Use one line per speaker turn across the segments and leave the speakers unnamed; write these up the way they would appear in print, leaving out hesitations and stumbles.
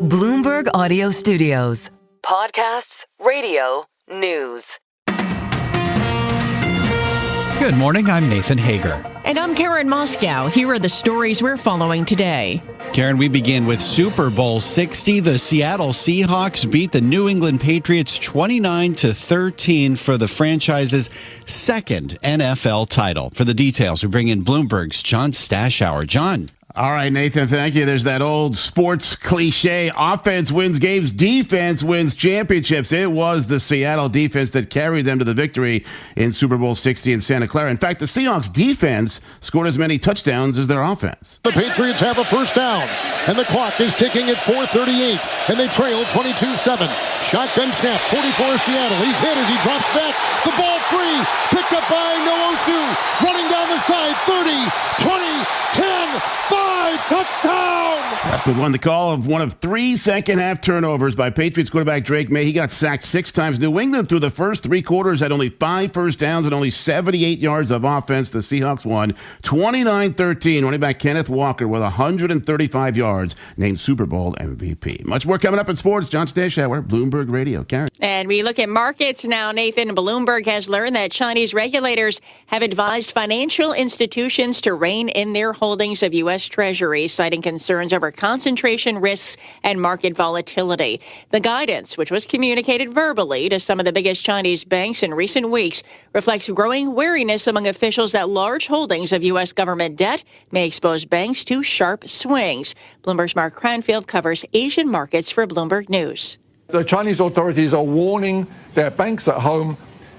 Bloomberg Audio Studios. Podcasts, radio, news.
Good morning, I'm Nathan Hager.
And I'm Karen Moscow. Here are the stories we're following today.
Karen, we begin with Super Bowl 60. The Seattle Seahawks beat the New England Patriots 29-13 for the franchise's second NFL title. For the details, we bring in Bloomberg's John Stashower. John.
All right, Nathan, thank you. There's that old sports cliche. Offense wins games, defense wins championships. It was the Seattle defense that carried them to the victory in Super Bowl 60 in Santa Clara. In fact, the Seahawks defense scored as many touchdowns as their offense.
The Patriots have a first down, and the clock is ticking at 4:38, and they trail 22-7. Shotgun snap, 44 Seattle. He's hit as he drops back. The ball free, picked up by Noosu, running down the side, 30, 20, 10, 5, touchdown!
That's what won the call of one of 3 second-half turnovers by Patriots quarterback Drake Maye. He got sacked 6 times. New England, through the first 3 quarters, had only 5 first downs and only 78 yards of offense. The Seahawks won 29-13. Running back Kenneth Walker with 135 yards, named Super Bowl MVP. Much more coming up in sports. John Stashower, Bloomberg Radio. Karen.
And we look at markets now, Nathan. Bloomberg has learned that Chinese regulators have advised financial institutions to rein in their holdings of US Treasuries, citing concerns over concentration risks and market volatility. The guidance, which was communicated verbally to some of the biggest Chinese banks in recent weeks, reflects growing wariness among officials that large holdings of U.S. government debt may expose banks to sharp swings. Bloomberg's Mark Cranfield covers Asian markets for Bloomberg News.
The Chinese authorities are warning their banks at home,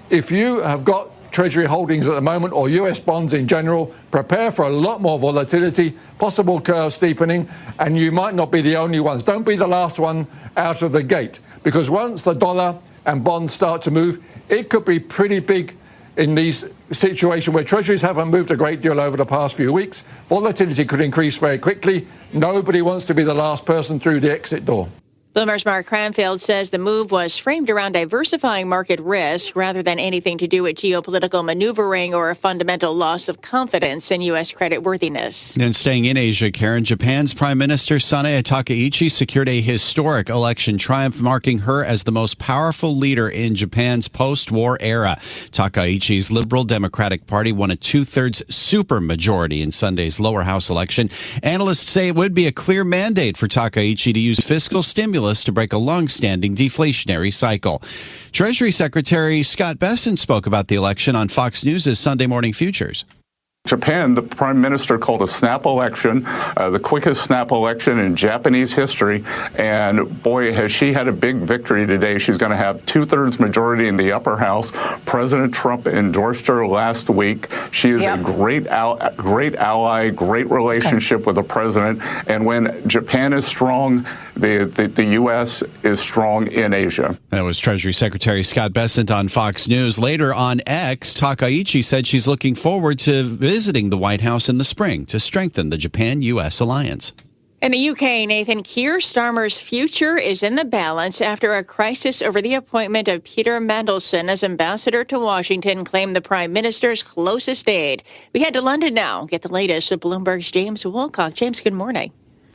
if you have got Treasury holdings at the moment, or U.S. bonds in general, prepare for a lot more volatility, possible curve steepening, and you might not be the only ones. Don't be the last one out of the gate, because once the dollar and bonds start to move, it could be pretty big in these situations where Treasuries haven't moved a great deal over the past few weeks. Volatility could increase very quickly. Nobody wants to be the last person through the exit door.
Bloomberg's Mark Cranfield says the move was framed around diversifying market risk rather than anything to do with geopolitical maneuvering or a fundamental loss of confidence in U.S. creditworthiness.
And staying in Asia, Karen, Japan's Prime Minister Sanae Takaichi secured a historic election triumph, marking her as the most powerful leader in Japan's post-war era. Takaichi's Liberal Democratic Party won a 2/3 supermajority in Sunday's lower house election. Analysts say it would be a clear mandate for Takaichi to use fiscal stimulus to break a long-standing deflationary cycle. Treasury Secretary Scott Bessent spoke about the election on Fox News' Sunday Morning Futures.
Japan, the prime minister called a snap election, the quickest snap election in Japanese history. And boy, has she had a big victory today. She's going to have 2/3 majority in the upper house. President Trump endorsed her last week. She is a great ally, great relationship with the president. And when Japan is strong, the U.S. is strong in Asia.
That was Treasury Secretary Scott Bessent on Fox News. Later on X, Takaichi said she's looking forward to visiting the White House in the spring to strengthen the Japan-U.S. alliance.
In the UK, Nathan, Keir Starmer's future is in the balance after a crisis over the appointment of Peter Mandelson as ambassador to Washington claimed the prime minister's closest aide. We head to London now. Get the latest with Bloomberg's James Wilcock. James, good morning.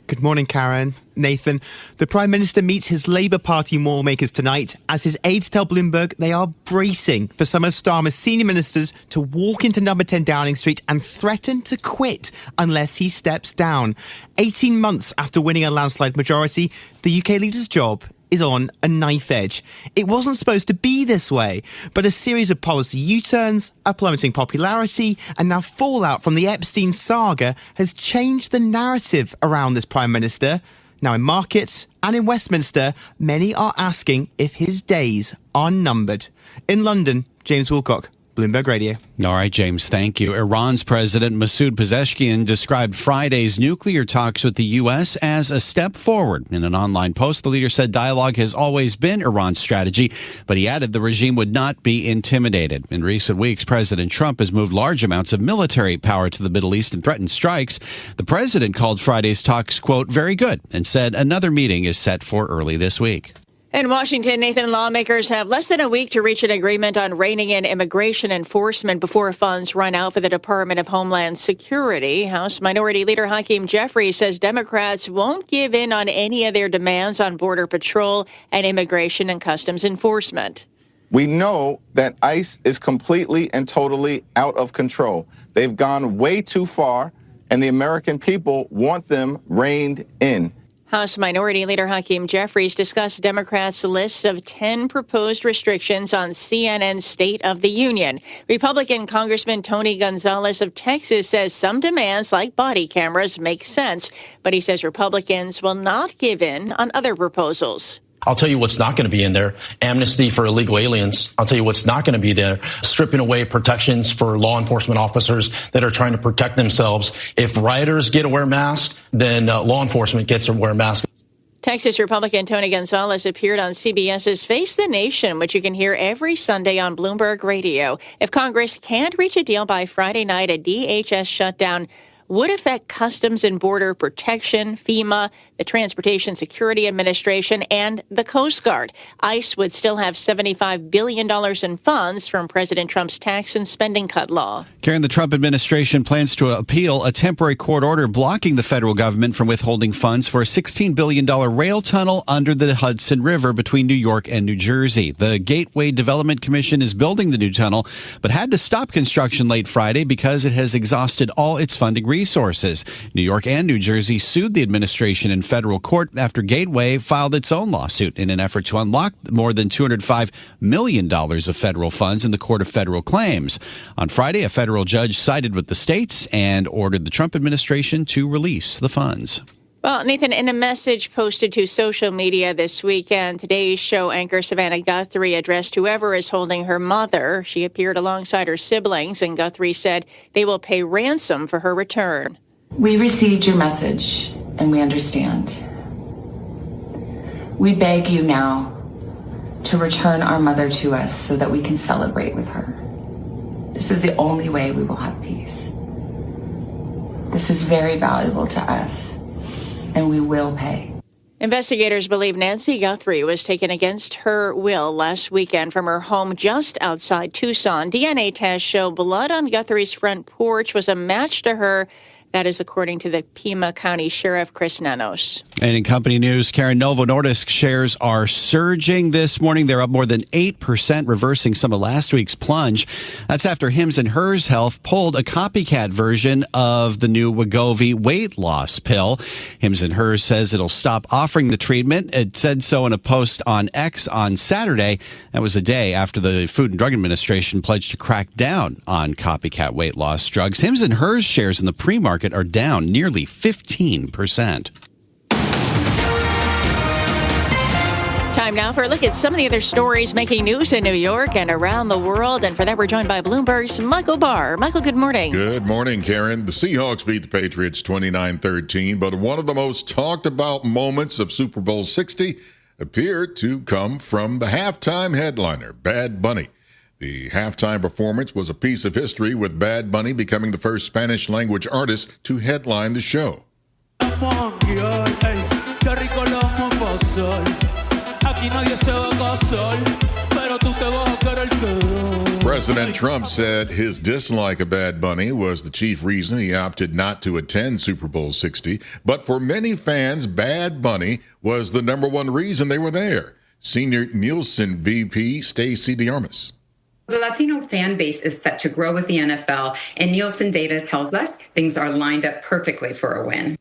Good morning, Karen. Nathan, the Prime Minister meets his Labour Party lawmakers tonight as his aides tell Bloomberg they are bracing for some of Starmer's senior ministers to walk into number 10 Downing Street and threaten to quit unless he steps down. 18 months after winning a landslide majority, the UK leader's job is on a knife edge. It wasn't supposed to be this way, but a series of policy U-turns, a plummeting popularity, and now fallout from the Epstein saga has changed the narrative around this Prime Minister. Now in markets and in Westminster, many are asking if his days are numbered. In London, James Wilcock, Bloomberg Radio.
All right, James, thank you. Iran's President Masoud Pezeshkian described Friday's nuclear talks with the U.S. as a step forward. In an online post, the leader said dialogue has always been Iran's strategy, but he added the regime would not be intimidated. In recent weeks, President Trump has moved large amounts of military power to the Middle East and threatened strikes. The president called Friday's talks, quote, very good, and said another meeting is set for early this week.
In Washington, Nathan, lawmakers have less than a week to reach an agreement on reining in immigration enforcement before funds run out for the Department of Homeland Security. House Minority Leader Hakeem Jeffries says Democrats won't give in on any of their demands on Border Patrol and immigration and customs enforcement.
We know that ICE is completely and totally out of control. They've gone way too far, and the American people want them reined in.
House Minority Leader Hakeem Jeffries discussed Democrats' list of 10 proposed restrictions on CNN's State of the Union. Republican Congressman Tony Gonzalez of Texas says some demands like body cameras make sense, but he says Republicans will not give in on other proposals.
I'll tell you what's not going to be in there. Amnesty for illegal aliens. I'll tell you what's not going to be there. Stripping away protections for law enforcement officers that are trying to protect themselves. If rioters get to wear masks, then law enforcement gets to wear masks.
Texas Republican Tony Gonzalez appeared on CBS's Face the Nation, which you can hear every Sunday on Bloomberg Radio. If Congress can't reach a deal by Friday night, a DHS shutdown would affect Customs and Border Protection, FEMA, the Transportation Security Administration, and the Coast Guard. ICE would still have $75 billion in funds from President Trump's tax and spending cut law.
Karen, the Trump administration plans to appeal a temporary court order blocking the federal government from withholding funds for a $16 billion rail tunnel under the Hudson River between New York and New Jersey. The Gateway Development Commission is building the new tunnel, but had to stop construction late Friday because it has exhausted all its funding resources. New York and New Jersey sued the administration in federal court after Gateway filed its own lawsuit in an effort to unlock more than $205 million of federal funds in the Court of Federal Claims. On Friday, a federal judge sided with the states and ordered the Trump administration to release the funds.
Well, Nathan, in a message posted to social media this weekend, today's show anchor Savannah Guthrie addressed whoever is holding her mother. She appeared alongside her siblings, and Guthrie said they will pay ransom for her return.
We received your message, and we understand. We beg you now to return our mother to us so that we can celebrate with her. This is the only way we will have peace. This is very valuable to us, and we will pay.
Investigators believe Nancy Guthrie was taken against her will last weekend from her home just outside Tucson. DNA tests show blood on Guthrie's front porch was a match to her. That is according to the Pima County Sheriff, Chris Nanos.
And in company news, Karen, Novo Nordisk shares are surging this morning. They're up more than 8%, reversing some of last week's plunge. That's after Hims & Hers Health pulled a copycat version of the new Wegovy weight loss pill. Hims & Hers says it'll stop offering the treatment. It said so in a post on X on Saturday. That was a day after the Food and Drug Administration pledged to crack down on copycat weight loss drugs. Hims & Hers shares in the pre-market are down nearly 15%.
Time now for a look at some of the other stories making news in New York and around the world. And for that, we're joined by Bloomberg's Michael Barr. Michael, good morning.
Good morning, Karen. The Seahawks beat the Patriots 29-13, but one of the most talked about moments of Super Bowl 60 appeared to come from the halftime headliner, Bad Bunny. The halftime performance was a piece of history, with Bad Bunny becoming the first Spanish-language artist to headline the show. President Trump said his dislike of Bad Bunny was the chief reason he opted not to attend Super Bowl 60. But for many fans, Bad Bunny was the number one reason they were there. Senior Nielsen VP Stacey DeArmas.
The Latino fan base is set to grow with the NFL, and Nielsen data tells us things are lined up perfectly for a win.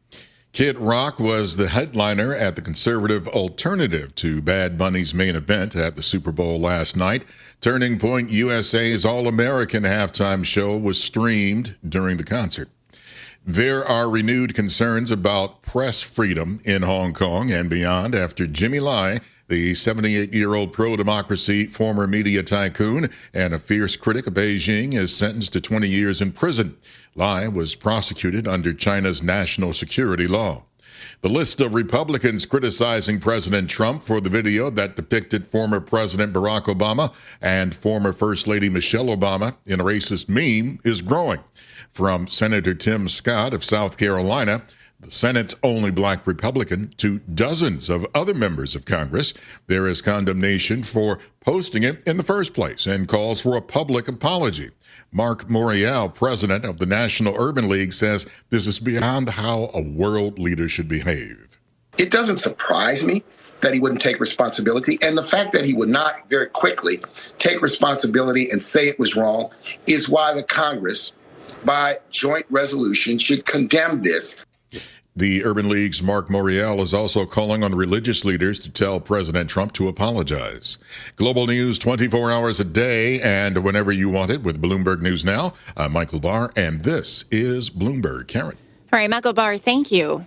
Kid Rock was the headliner at the conservative alternative to Bad Bunny's main event at the Super Bowl last night. Turning Point USA's All-American halftime show was streamed during the concert. There are renewed concerns about press freedom in Hong Kong and beyond after Jimmy Lai, the 78-year-old pro-democracy former media tycoon and a fierce critic of Beijing, is sentenced to 20 years in prison. Lai was prosecuted under China's national security law. The list of Republicans criticizing President Trump for the video that depicted former President Barack Obama and former First Lady Michelle Obama in a racist meme is growing. From Senator Tim Scott of South Carolina, the Senate's only black Republican, to dozens of other members of Congress. There is condemnation for posting it in the first place and calls for a public apology. Mark Morial, president of the National Urban League, says this is beyond how a world leader should behave.
It doesn't surprise me that he wouldn't take responsibility. And the fact that he would not very quickly take responsibility and say it was wrong is why the Congress, by joint resolution, should condemn this.
The Urban League's Mark Morial is also calling on religious leaders to tell President Trump to apologize. Global news 24 hours a day and whenever you want it with Bloomberg News Now. I'm Michael Barr, and this is Bloomberg. Karen.
All right, Michael Barr, thank you.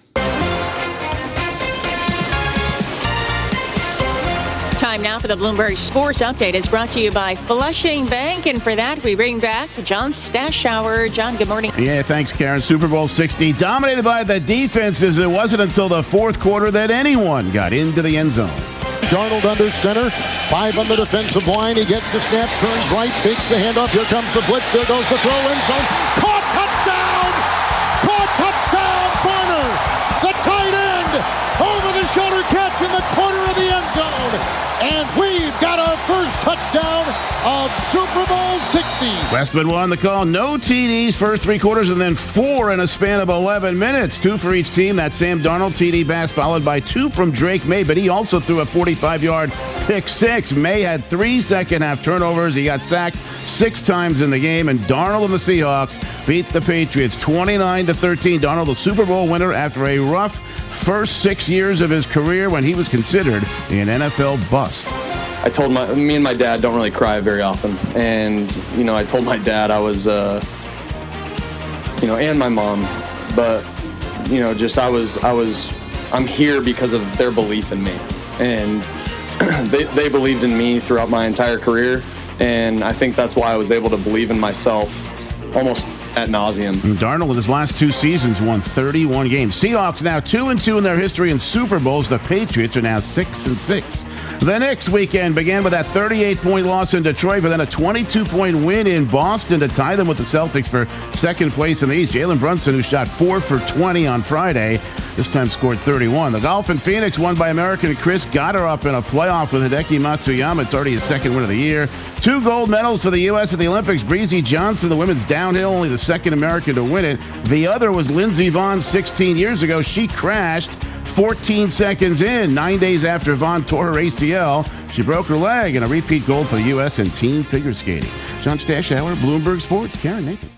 Time now for the Bloomberg Sports Update. It's brought to you by Flushing Bank. And for that, we bring back John Stashower. John, good morning.
Yeah, thanks, Karen. Super Bowl 60 dominated by the defenses. It wasn't until the fourth quarter that anyone got into the end zone.
Darnold under center, 5 on the defensive line. He gets the snap, turns right, fakes the handoff. Here comes the blitz. There goes the throw, end zone. Caught, touchdown! Caught, touchdown, Barner! The tight end! Over the shoulder catch in the corner of the end zone. And we've got our first touchdown of Super Bowl 60.
Westman won the call. No TDs first 3 quarters and then 4 in a span of 11 minutes. 2 for each team. That Sam Darnold TD pass followed by 2 from Drake Maye, but he also threw a 45-yard pick 6. Maye had 3 second-half turnovers. He got sacked 6 times in the game, and Darnold and the Seahawks beat the Patriots 29-13. Darnold, the Super Bowl winner after a rough first 6 years of his career when he was considered an NFL bust.
I told me and my dad don't really cry very often. And, I told my dad I was, and my mom, but, I'm here because of their belief in me. And they believed in me throughout my entire career. And I think that's why I was able to believe in myself almost ad nauseum.
Darnold in his last 2 seasons won 31 games. Seahawks now 2-2 in their history in Super Bowls. The Patriots are now 6-6. The Knicks weekend began with that 38-point loss in Detroit, but then a 22-point win in Boston to tie them with the Celtics for second place in the East. Jalen Brunson, who shot 4 for 20 on Friday, this time scored 31. The golf in Phoenix won by American Chris Gotterup in a playoff with Hideki Matsuyama. It's already his second win of the year. 2 gold medals for the U.S. at the Olympics. Breezy Johnson, the women's downhill, only the second American to win it. The other was Lindsey Vonn 16 years ago. She crashed 14 seconds in, 9 days after Vonn tore her ACL. She broke her leg in a repeat gold for the U.S. in team figure skating. John Stashower, Bloomberg Sports. Karen, Nathan.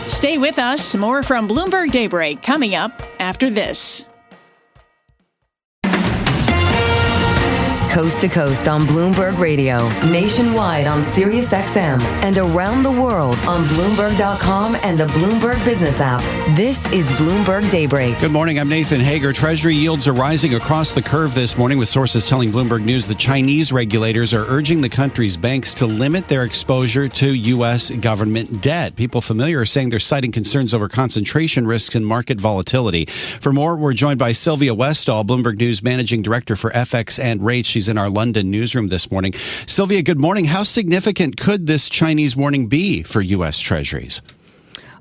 Stay with us. More from Bloomberg Daybreak coming up after this.
Coast to coast on Bloomberg Radio, nationwide on Sirius XM, and around the world on Bloomberg.com and the Bloomberg Business app. This is Bloomberg Daybreak.
Good morning. I'm Nathan Hager. Treasury yields are rising across the curve this morning, with sources telling Bloomberg News the Chinese regulators are urging the country's banks to limit their exposure to U.S. government debt. People familiar are saying they're citing concerns over concentration risks and market volatility. For more, we're joined by Sylvia Westall, Bloomberg News Managing Director for FX and Rates. She's in our London newsroom this morning. Sylvia, good morning. How significant could this Chinese warning be for U.S. Treasuries?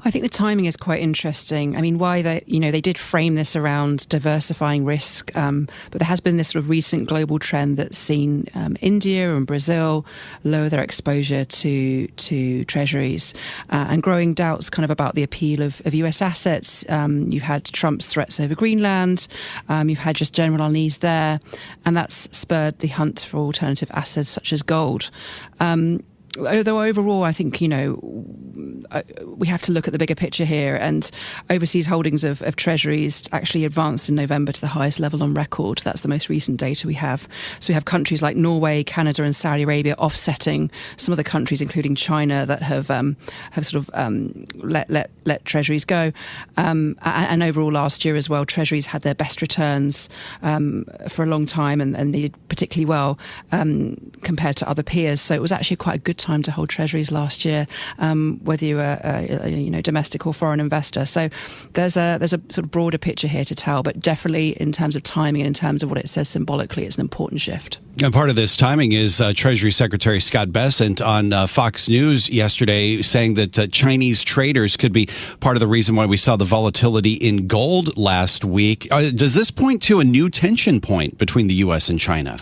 I think the timing is quite interesting. I mean, why they did frame this around diversifying risk, but there has been this sort of recent global trend that's seen India and Brazil lower their exposure to treasuries, and growing doubts kind of about the appeal of US assets. You've had Trump's threats over Greenland, you've had just general unease there, and that's spurred the hunt for alternative assets such as gold. Although overall, I think, we have to look at the bigger picture here, and overseas holdings of treasuries actually advanced in November to the highest level on record. That's the most recent data we have. So we have countries like Norway, Canada and Saudi Arabia offsetting some of the countries, including China, that have sort of let treasuries go. And overall last year as well, treasuries had their best returns for a long time, and they did particularly well compared to other peers. So it was actually quite a good time to hold treasuries last year, whether you were a domestic or foreign investor. So there's a sort of broader picture here to tell, but definitely in terms of timing and in terms of what it says symbolically, it's an important shift.
And part of this timing is Treasury Secretary Scott Bessent on Fox News yesterday saying that Chinese traders could be part of the reason why we saw the volatility in gold last week. Does this point to a new tension point between the U.S. and China?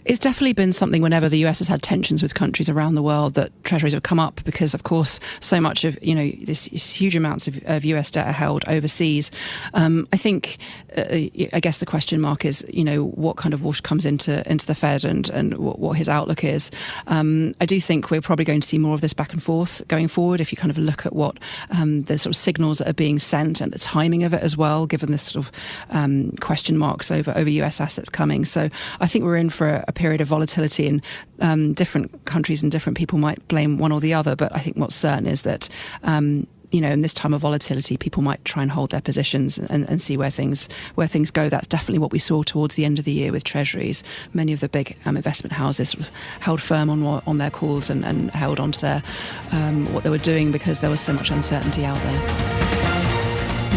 It's definitely been something whenever the US has had tensions with countries around the world that treasuries have come up because, of course, so much of, this huge amounts of US debt are held overseas. I think, I guess the question mark is, what kind of water comes into the Fed and what his outlook is. I do think we're probably going to see more of this back and forth going forward if you kind of look at what the sort of signals that are being sent and the timing of it as well, given this sort of question marks over US assets coming. So I think we're in for a period of volatility, and different countries and different people might blame one or the other. But I think what's certain is that, in this time of volatility, people might try and hold their positions and see where things go. That's definitely what we saw towards the end of the year with treasuries. Many of the big investment houses sort of held firm on their calls and held on to their what they were doing because there was so much uncertainty out there.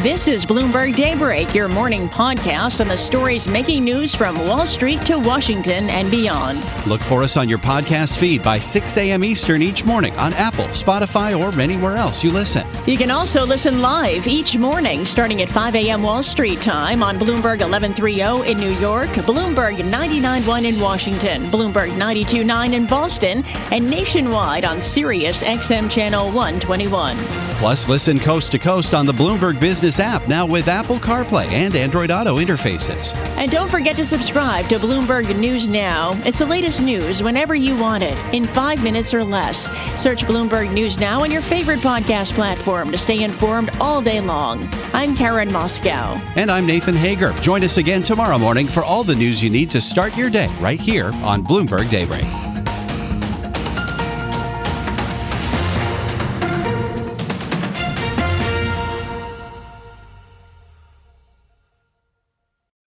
This is Bloomberg Daybreak, your morning podcast on the stories making news from Wall Street to Washington and beyond.
Look for us on your podcast feed by 6 a.m. Eastern each morning on Apple, Spotify, or anywhere else you listen.
You can also listen live each morning starting at 5 a.m. Wall Street time on Bloomberg 1130 in New York, Bloomberg 99.1 in Washington, Bloomberg 92.9 in Boston, and nationwide on Sirius XM Channel 121.
Plus, listen coast to coast on the Bloomberg Business app, now with Apple CarPlay and Android Auto interfaces.
And don't forget to subscribe to Bloomberg News Now. It's the latest news whenever you want it, in 5 minutes or less. Search Bloomberg News Now on your favorite podcast platform to stay informed all day long. I'm Karen Moscow.
And I'm Nathan Hager. Join us again tomorrow morning for all the news you need to start your day right here on Bloomberg Daybreak.